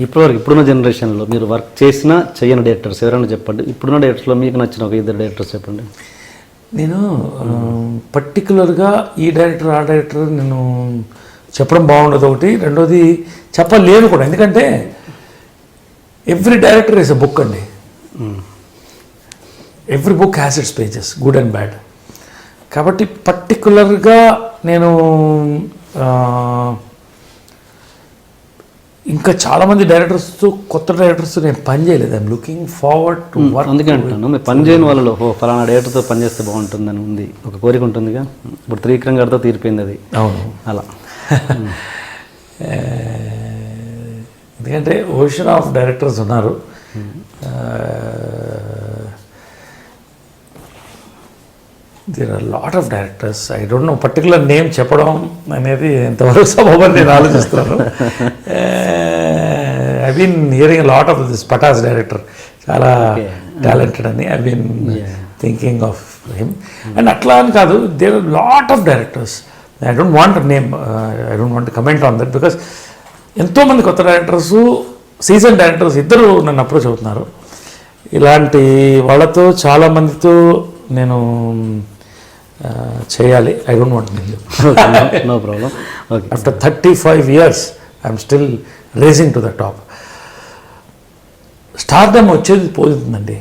ఇప్పటివరకు ఇప్పుడున్న జనరేషన్లో మీరు వర్క్ చేసినా చేయని డైరెక్టర్స్ ఎవరైనా చెప్పండి. ఇప్పుడున్న డైరెక్టర్స్లో మీకు నచ్చిన ఒక ఇద్దరు డైరెక్టర్స్ చెప్పండి. నేను పర్టికులర్గా ఈ డైరెక్టర్ ఆ డైరెక్టర్ నేను చెప్పడం బాగుండదు. ఒకటి, రెండోది చెప్పలేను కూడా. ఎందుకంటే every director is a book అండి. Every book has its pages, good and bad. కాబట్టి పర్టికులర్గా నేను ఇంకా చాలామంది డైరెక్టర్స్తో, కొత్త డైరెక్టర్స్ నేను పని చేయలేదు. I'm looking forward to work. అందుకే అంటున్నాను, మీరు పని చేయని వాళ్ళలో ఫలానా డైరెక్టర్తో పనిచేస్తే బాగుంటుందని ఉంది, ఒక కోరిక ఉంటుందిగా. ఇప్పుడు త్రివిక్రమ్ గారితో తీరిపోయింది అది. అవును, అలా. ఎందుకంటే ఓషన్ ఆఫ్ డైరెక్టర్స్ ఉన్నారు. There are lot of directors. I don't know particular name చెప్పడం అనేది ఎంతవరకు సబబని నేను ఆలోచిస్తున్నాను. I been hearing lot of this Pataas director, చాలా టాలెంటెడ్ అని. I been thinking of him. And అట్లా అని కాదు, there are lot of directors. I don't want name, I don't want comment on that, because ఎంతోమంది కొత్త డైరెక్టర్స్, సీజన్ డైరెక్టర్స్ ఇద్దరు నన్ను approach అవుతున్నారు. ఇలాంటి వాళ్ళతో చాలామందితో నేను చేయాలి. I don't want name. No problem. After 35 years I'm still racing to the top. Stardom వచ్చేది పోతుందండి.